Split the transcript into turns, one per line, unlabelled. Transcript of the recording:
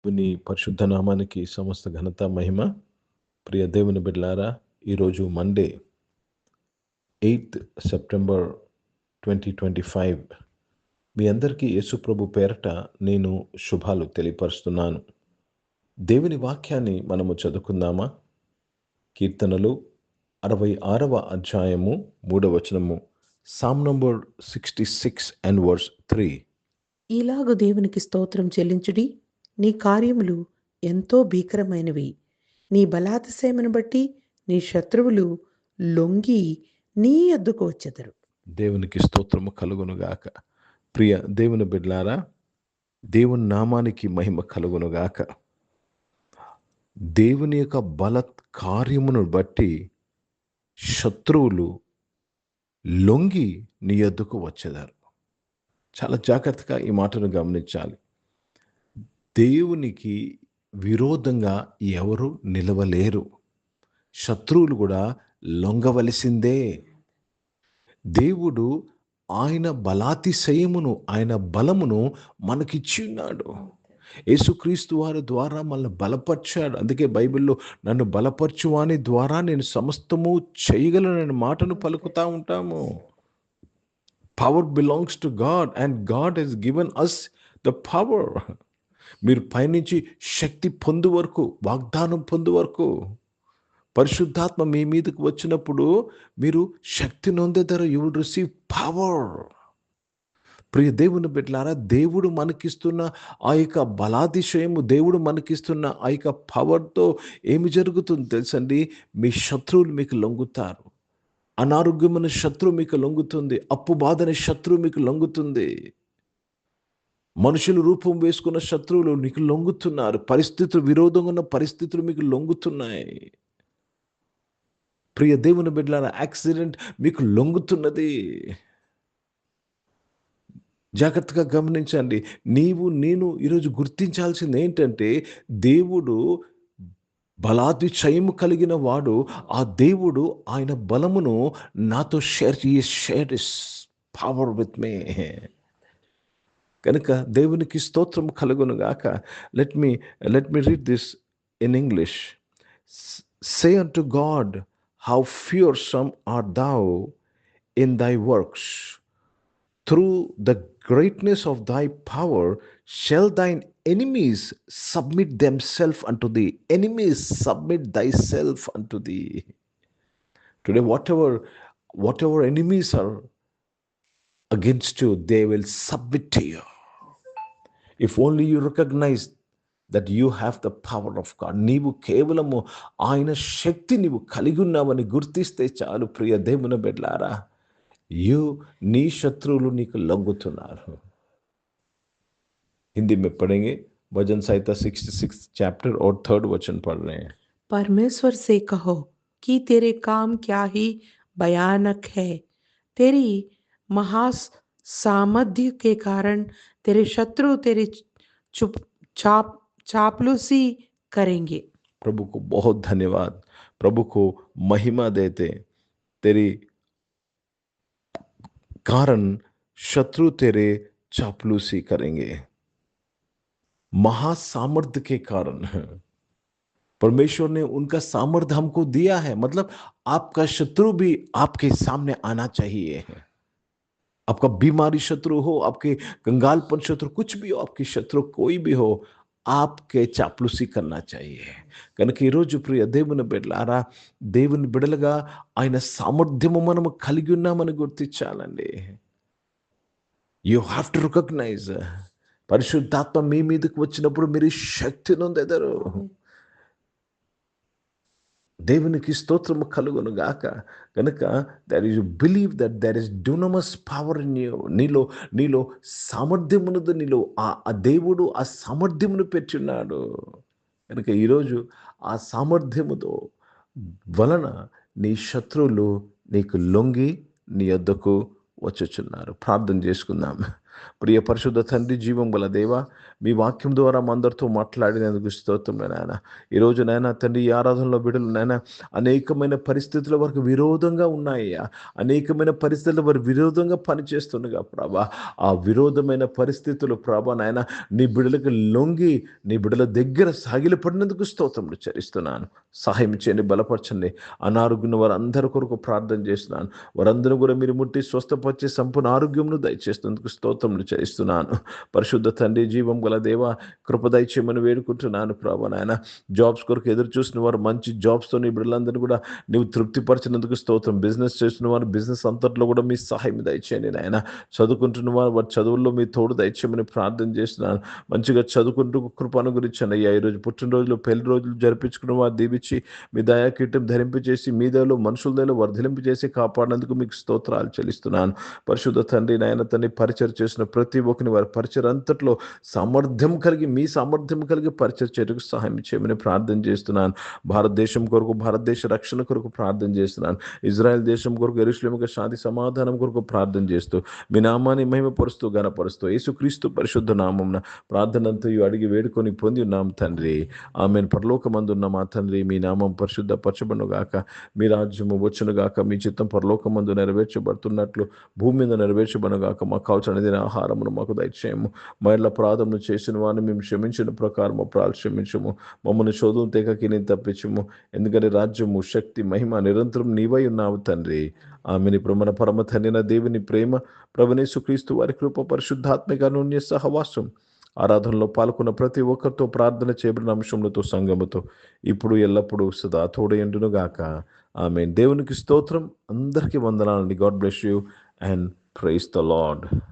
దేవుని పరిశుద్ధ నామానికి సమస్త ఘనత మహిమ. ప్రియ దేవుని బిడ్డలారా, ఈరోజు మండే 8th సెప్టెంబర్ 2025. మీ అందరికీ యేసుప్రభు పేరట నేను శుభాలు తెలియపరుస్తున్నాను. దేవుని వాక్యాన్ని మనము చదువుకుందామా? కీర్తనలు 66వ అధ్యాయము 3వ వచనము, సామ్ నంబర్ 66 అండ్ వర్స్ 3.
ఈలాగు దేవునికి స్తోత్రం చెల్లించుడి, నీ కార్యములు ఎంతో భీకరమైనవి. నీ బలాతిశయమును బట్టి నీ శత్రువులు లొంగి నీ యొద్దకు వచ్చెదరు.
దేవునికి స్తోత్రము కలుగునుగాక. ప్రియ దేవుని బిడ్డలారా, దేవుని నామానికి మహిమ కలుగునుగాక. దేవుని యొక్క బల కార్యమును బట్టి శత్రువులు లొంగి నీ యొద్దకు వచ్చేదారు. చాలా జాగ్రత్తగా ఈ మాటను గమనించాలి. దేవునికి విరోధంగా ఎవరు నిలవలేరు. శత్రువులు కూడా లొంగవలసిందే. దేవుడు ఆయన బలాతిశయమును, ఆయన బలమును మనకిచ్చి ఉన్నాడు. యేసుక్రీస్తు వారి ద్వారా మనల్ని బలపరిచాడు. అందుకే బైబిల్లో నన్ను బలపరచువాని ద్వారా నేను సమస్తము చేయగలనని మాటను పలుకుతూ ఉంటాము. Power belongs to God and God has given us the power. మీరు పైనుంచి శక్తి పొందు వరకు, వాగ్దానం పొందు వరకు, పరిశుద్ధాత్మ మీ మీదకి వచ్చినప్పుడు మీరు శక్తి నొందెదరు. You will receive power. ప్రియ దేవుని బిడ్డలారా, దేవుడు మనకిస్తున్న ఆ యొక్క బలాతిశయము, దేవుడు మనకిస్తున్న ఆ యొక్క పవర్తో ఏమి జరుగుతుంది తెలుసండి? మీ శత్రువులు మీకు లొంగుతారు. అనారోగ్యమైన శత్రువు మీకు లొంగుతుంది. అప్పు బాధని శత్రువు మీకు లొంగుతుంది. మనుషులు రూపం వేసుకున్న శత్రువులు నీకు లొంగుతున్నారు. పరిస్థితులు, విరోధంగా ఉన్న పరిస్థితులు మీకు లొంగుతున్నాయి. ప్రియ దేవుని బిడ్డలారా, యాక్సిడెంట్ మీకు లొంగుతున్నది. జాగ్రత్తగా గమనించండి. నేను ఈరోజు గుర్తించాల్సింది ఏంటంటే, దేవుడు బలాతిశయము కలిగిన వాడు. ఆ దేవుడు ఆయన బలమును నాతో share his power with me. కనుక దేవునికి స్తోత్రం కలుగునుగాక. Let me read this in English. Say unto God, how fearsome art thou in thy works. Through the greatness of thy power shall thine enemies submit themselves unto thee. Enemies, submit thyself unto thee. Today, whatever enemies are against you, they will submit to you. If only you recognize that you have the power of God. నీవు కేవలము ఆయన శక్తి నీవు కలిగి ఉన్నావని గుర్తిస్తే చాలు. ప్రియ దేవుని బిడ్డలారా, నీ శత్రువులు నీకు లొంగుతున్నారు. हिंदी में पढ़ेंगे भजन संहिता 66 चैप्टर और 3rd वचन पढ़ रहे हैं.
परमेश्वर से कहो कि तेरे काम क्या ही भयानक है। तेरी महासामर्थ्य के कारण तेरे शत्रु तेरी चापलूसी करेंगे।
प्रभु को बहुत धन्यवाद, प्रभु को महिमा देते. तेरी कारण शत्रु तेरे चापलूसी करेंगे. महासामर्थ्य के कारण परमेश्वर ने उनका सामर्थ्य हमको दिया है. मतलब आपका शत्रु भी आपके सामने आना चाहिए. आपका बीमारी शत्रु हो, आपके कंगालपन शत्रु, कुछ भी हो, आपकी शत्रु कोई भी हो, आपके చాప్లూసి కన్నా चाहिए. కనుక ఈరోజు ప్రియ దేవుని బిడ్డలారా, దేవుని బిడ్డలుగా ఆయన సామర్థ్యము మనము కలిగి ఉన్నామని గుర్తించాలండి. You have to recognise. పరిశుద్ధాత్మ మీ మీదకి వచ్చినప్పుడు మీరు శక్తి నొందెదరు. దేవునికి స్తోత్రము కలుగును గాక. కనుక that is, you believe that there is dunamis power in you. నీలో సామర్థ్యమున్నది. నీలో ఆ దేవుడు ఆ సామర్థ్యమును పెట్టున్నాడు. కనుక ఈరోజు ఆ సామర్థ్యముతో వలన నీ శత్రువులు నీకు లొంగి నీ యొద్దకు వచ్చుచున్నారు. ప్రార్థన చేసుకుందాం. ప్రియ పరిశుద్ధ తండ్రి, జీవం గల దేవ, మీ వాక్యం ద్వారా మా అందరితో మాట్లాడినందుకు స్తోత్రం నాయన. ఈరోజు నాయన తండ్రి, ఈ ఆరాధనలో బిడ్డలు నాయన అనేకమైన పరిస్థితుల వరకు విరోధంగా ఉన్నాయ్యా. అనేకమైన పరిస్థితుల వారు విరోధంగా పనిచేస్తుండగా ప్రభా, ఆ విరోధమైన పరిస్థితులు ప్రభా నాయన నీ బిడ్డలకు లొంగి నీ బిడ్డల దగ్గర సాగిలపడినందుకు స్తోత్రములు చెల్లిస్తున్నాను. సహాయం చేయండి, బలపరచండి. అనారోగ్యం వారందరి కొరకు ప్రార్థన చేస్తున్నాను. వారందరూ కూడా మీరు ముట్టి స్వస్థపరిచే సంపూర్ణ ఆరోగ్యమును దయచేసినందుకు స్తోత్రములు చేస్తున్నాను. పరిశుద్ధ తండ్రి, జీవం గల దేవ, కృప దయచేయమని వేడుకుంటున్నాను ప్రభా నాయన. జాబ్స్ కొరకు ఎదురు చూసిన వారు మంచి జాబ్స్తో నీ బిడ్డలందరినీ కూడా నీవు తృప్తిపరిచినందుకు స్తోత్రం. బిజినెస్ చేస్తున్న వారు బిజినెస్ అంతట్లో కూడా మీ సహాయం దయచేయండి నాయన. చదువుకుంటున్న వారి చదువుల్లో మీ తోడు దయచేయమని ప్రార్థన చేస్తున్నాను. మంచిగా చదువుకుంటూ కృప అనుగురించండి అయ్యా. ఈరోజు పుట్టినరోజులు, పెళ్లి రోజులు జరిపించుకున్న వారు దీవించి మీ దయాకీటం ధరింపజేసి మీ దయలో మనుషుల దయలో వర్ధలింపజేసి కాపాడినందుకు మీకు స్తోత్రాలు చెల్లిస్తున్నాను. పరిశుద్ధ తండ్రి నాయన తండ్రి, పరిచయం చేసిన ప్రతి ఒక్కరిని వారి పరిచయం అంతట్లో సామర్థ్యం కలిగి, మీ సామర్థ్యం కలిగి పరిచయం చేయడానికి సహాయం చేయమని ప్రార్థన చేస్తున్నాను. భారతదేశం కొరకు, భారతదేశ రక్షణ కొరకు ప్రార్థన చేస్తున్నాను. ఇజ్రాయెల్ దేశం కొరకు, యెరూషలేముకు శాంతి సమాధానం కొరకు ప్రార్థన చేస్తూ మీ నామాన్ని మహిమపరుస్తూ ఘనపరుస్తూ యేసుక్రీస్తు పరిశుద్ధ నామమున ప్రార్థనంతయు అడిగి వేడుకొని పొంది ఉన్నాం తండ్రి. ఆమేన్. పరలోకమందున్న మా తండ్రి, మీ నామం పరిశుద్ధ పరచబడును గాక, మీ రాజ్యము వచ్చును గాక, మీ చిత్తం పరలోకమందు నెరవేర్చబడుతున్నట్లు భూమి మీద నెరవేర్చబడును గాక. మాకు కావలసిన ఆహారమును మాకు దయచేయము. మా ఇళ్ళ అపరాధములు చేసిన వారిని మేము క్షమించిన ప్రకారం అపరాధాలు క్షమించము. మమ్మల్ని శోధన తెగకి నీ తప్పించము. ఎందుకంటే రాజ్యము, శక్తి, మహిమ నిరంతరం నీవై ఉన్నావు తండ్రి. ఆమెను. ఇప్పుడు మన పరమ తండ్రి దేవుని ప్రేమ, ప్రభువైన యేసుక్రీస్తు వారి కృప, పరిశుద్ధాత్మిక అన్యోన్య సహవాసం ఆరాధనలో పాల్గొన్న ప్రతి ఒక్కరితో, ప్రార్థన చేయబడిన అంశములతో, సంఘముతో ఇప్పుడు ఎల్లప్పుడూ సదా తోడయుండును గాక. ఆమేన్. దేవునికి స్తోత్రం. అందరికీ వందనాలండి. God bless you and praise the lord.